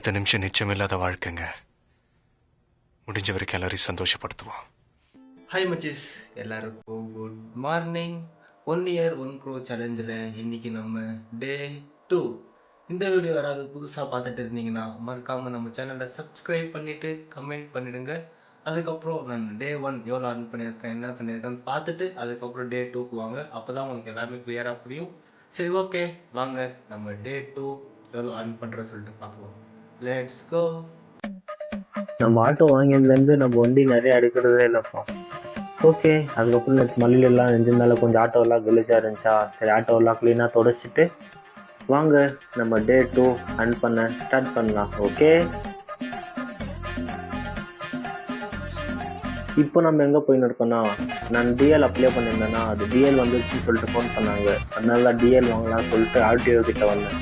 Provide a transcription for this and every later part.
அடுத்த நிமிஷம் நிச்சயமில்லாத வாழ்க்கைங்க. முடிஞ்ச வரைக்கும் எல்லாரையும் சந்தோஷப்படுத்துவோம். ஹாய் மச்சிஸ், எல்லாருக்கும் குட் மார்னிங். 1 இயர் 1 க்ரோ சேலஞ்சில் இன்றைக்கி நம்ம டே 2. இந்த வீடியோ யாராவது புதுசாக பார்த்துட்டு இருந்தீங்கன்னா மறக்காமல் நம்ம சேனலை சப்ஸ்கிரைப் பண்ணிவிட்டு கமெண்ட் பண்ணிவிடுங்க. அதுக்கப்புறம் நான் டே 1 எவ்வளோ அர்ன் பண்ணியிருக்கேன், என்ன பண்ணியிருக்கேன்னு பார்த்துட்டு அதுக்கப்புறம் டே 2க்கு வாங்க. அப்போ தான் உங்களுக்கு எல்லாமே கிளியராக புரியும். சரி, ஓகே, வாங்க நம்ம டே 2 எவ்வளோ அர்ன் பண்ணுற சொல்லிட்டு பார்க்கலாம். Let's go. நம்ம ஆட்டோ வாங்கியதுலேருந்து நம்ம வண்டி நிறைய எடுக்கிறதே இல்லைப்பா. ஓகே, அதுக்கப்புறம் நேற்று மல்லியெல்லாம் நெஞ்சிருந்தால கொஞ்சம் ஆட்டோவெல்லாம் கெலிச்சாக இருந்துச்சா, சரி ஆட்டோவெல்லாம் க்ளீனாக தொடச்சிட்டு வாங்க நம்ம டே 2 அர்ன் பண்ண ஸ்டார்ட் பண்ணலாம். ஓகே, இப்போ நம்ம எங்கே போயின்னு இருக்கோன்னா, நான் டிஎல் அப்ளை பண்ணியிருந்தேன்னா அது டிஎல் வந்துருச்சுன்னு சொல்லிட்டு ஃபோன் பண்ணாங்க. அதனால தான் டிஎல் வாங்கலாம்னு சொல்லிட்டு ஆர்டிஓ கிட்ட வந்தேன்.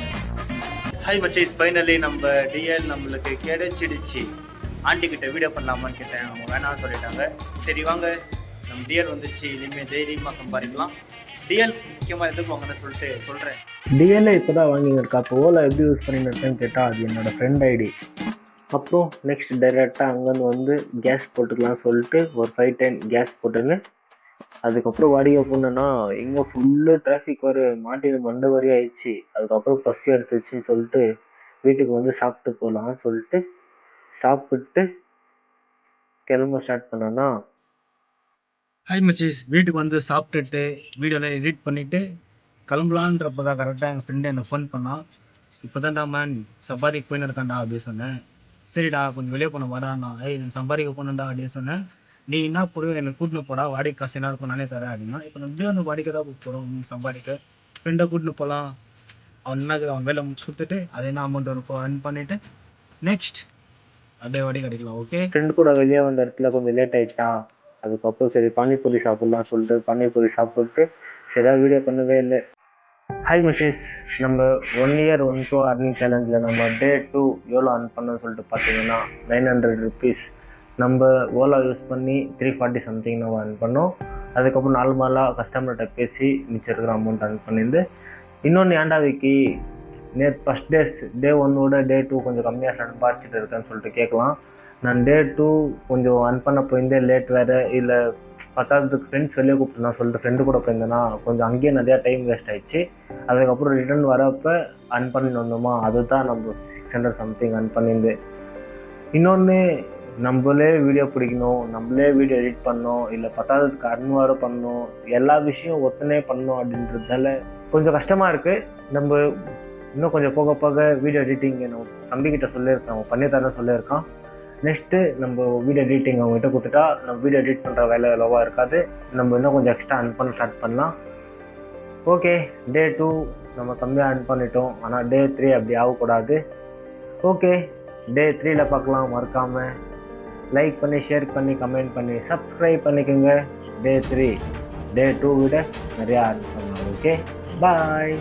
ஹாய் மச்சீஸ், ஃபைனலி நம்ம டிஎல் நம்மளுக்கு கிடைச்சிடுச்சு. ஆண்டி கிட்ட வீடியோ பண்ணலாமான்னு கேட்டேன், அவங்க வேணாம் சொல்லிட்டாங்க. சரி வாங்க, நம்ம டிஎல் வந்துச்சு, இனிமேல் தைரியமாக சம்பாதிக்கலாம். டிஎல் முக்கியமாக எதுக்கு வாங்கன்னு சொல்லிட்டு சொல்கிறேன். டிஎல்ஏ இப்போ தான் வாங்கின்னு இருக்கா. அப்போ ஓலா எப்படி யூஸ் பண்ணின்னு இருக்கேன்னு கேட்டால் அது என்னோடய ஃப்ரெண்ட் ஐடி. அப்புறம் நெக்ஸ்ட் டைரெக்டாக அங்கேருந்து வந்து கேஸ் போட்டுக்கலாம் சொல்லிட்டு ஒரு 5-10 கேஸ் போட்டுன்னு அதுக்கப்புறம் வாடகை போனேன்னா எங்கே ஃபுல்லு டிராஃபிக் வர மாட்டின்னு மண்டை வரி ஆயிடுச்சு. அதுக்கப்புறம் பசி எடுத்துச்சுன்னு சொல்லிட்டு வீட்டுக்கு வந்து சாப்பிட்டு போகலான்னு சொல்லிட்டு சாப்பிட்டு கிளம்ப ஸ்டார்ட் பண்ணேன்னா. ஹாய் மச்சீஸ், வீட்டுக்கு வந்து சாப்பிட்டுட்டு வீடியோவில் எடிட் பண்ணிவிட்டு கிளம்பலான்றப்ப தான் கரெக்டாக எங்கள் ஃப்ரெண்டு என்னை ஃபோன் பண்ணான். இப்போ தான்டா மேன் சஃபாரிக்கு போயின்னு இருக்கான்டா அப்படின்னு சொன்னேன். சரிடா கொஞ்சம் வெளியே போன வராண்ணா. நான் சம்பாதிக்க போனேன்டா அப்படின்னு சொன்னேன். நீ என்ன போடுவோம் எனக்கு கூட்டின்னு போடா, வாடகை காசு என்ன இருக்கும் நானே தரேன் அப்படின்னா. இப்போ நம்ம எப்படியும் அந்த வாடகை தான் போகிறோம் சம்பாதிக்க. ஃப்ரெண்டை கூட்டின்னு போகலாம். அவன் என்ன அவன் வேலை முடிச்சு கொடுத்துட்டு அது என்ன அமௌண்ட் இருக்கும் அர்ன் பண்ணிவிட்டு நெக்ஸ்ட் அப்படியே வாடகை கிடைக்கலாம். ஓகே, ஃப்ரெண்டு கூட வெளியே வந்த இடத்துல கொஞ்சம் லேட் ஆகிடுச்சா. அதுக்கப்புறம் சரி பானிபூரி சாப்பிட்லாம் சொல்லிட்டு பானிபூரி சாப்பிட்டு சரியாக வீடியோ பண்ணவே இல்லை. ஹாய் மச்சீஸ், நம்ம 1 இயர் 1 க்ரோ அர்னிங் சேலஞ்சில் நம்ம டே 2 எவ்வளோ அர்ன் பண்ணோன்னு சொல்லிட்டு பார்த்தீங்கன்னா 900 ருபீஸ் நம்ம ஓலா யூஸ் பண்ணி 340 சம்திங் நம்ம அர்ன் பண்ணோம். அதுக்கப்புறம் நார்மலாக கஸ்டமர்கிட்ட பேசி மிச்சம் இருக்கிற அமௌண்ட் அர்ன் பண்ணியிருந்து. இன்னொன்று ஏண்டாவிக்கு நேற்று ஃபஸ்ட் டே 1ஓட டே 2 கொஞ்சம் கம்மியாக சம்பாரிச்சிட்டு இருக்கேன்னு சொல்லிட்டு கேட்கலாம். நான் டே 2 கொஞ்சம் அர்ன் பண்ண போயிருந்தேன், லேட் வேறு இல்லை பத்தாவதுக்கு ஃப்ரெண்ட்ஸ் வெளியே கூப்பிட்டுனா சொல்லிட்டு ஃப்ரெண்டு கூட போயிருந்தேன்னா கொஞ்சம் அங்கேயே நிறையா டைம் வேஸ்ட் ஆகிடுச்சு. அதுக்கப்புறம் ரிட்டர்ன் வரப்போ அர்ன் பண்ணிட்டு வந்தோமா, அதுதான் நம்ம 600 சம்திங் அர்ன் பண்ணியிருந்து. இன்னொன்று நம்மளே வீடியோ பிடிக்கணும், நம்மளே வீடியோ எடிட் பண்ணணும், இல்லை பத்தாவதுக்கு அர்ன் வர பண்ணணும், எல்லா விஷயம் ஒத்தனே பண்ணணும் அப்படின்றதுனால கொஞ்சம் கஷ்டமாக இருக்குது. நம்ம இன்னும் கொஞ்சம் போக போக வீடியோ எடிட்டிங் நம்ம தம்பிக்கிட்ட சொல்லியிருக்கேன், அவன் பண்ணித்தரேன்னு சொல்லியிருக்கான். நெக்ஸ்ட்டு நம்ம வீடியோ எடிட்டிங் அவங்ககிட்ட கொடுத்துட்டா நம்ம வீடியோ எடிட் பண்ணுற வேலை லோவாக இருக்காது. நம்ம இன்னும் கொஞ்சம் எக்ஸ்ட்ரா அர்ன் பண்ண ஸ்டார்ட் பண்ணலாம். ஓகே, டே 2 நம்ம கம்மியாக அர்ன் பண்ணிட்டோம், ஆனால் டே 3 அப்படி ஆகக்கூடாது. ஓகே, டே 3ல் பார்க்கலாம். மறக்காமல் லைக் பண்ணி ஷேர் பண்ணி கமெண்ட் பண்ணி சப்ஸ்கிரைப் பண்ணிக்கோங்க. டே 3 டே 2 விட நிறையா அர்ன் பண்ணலாம். ஓகே, பாய்.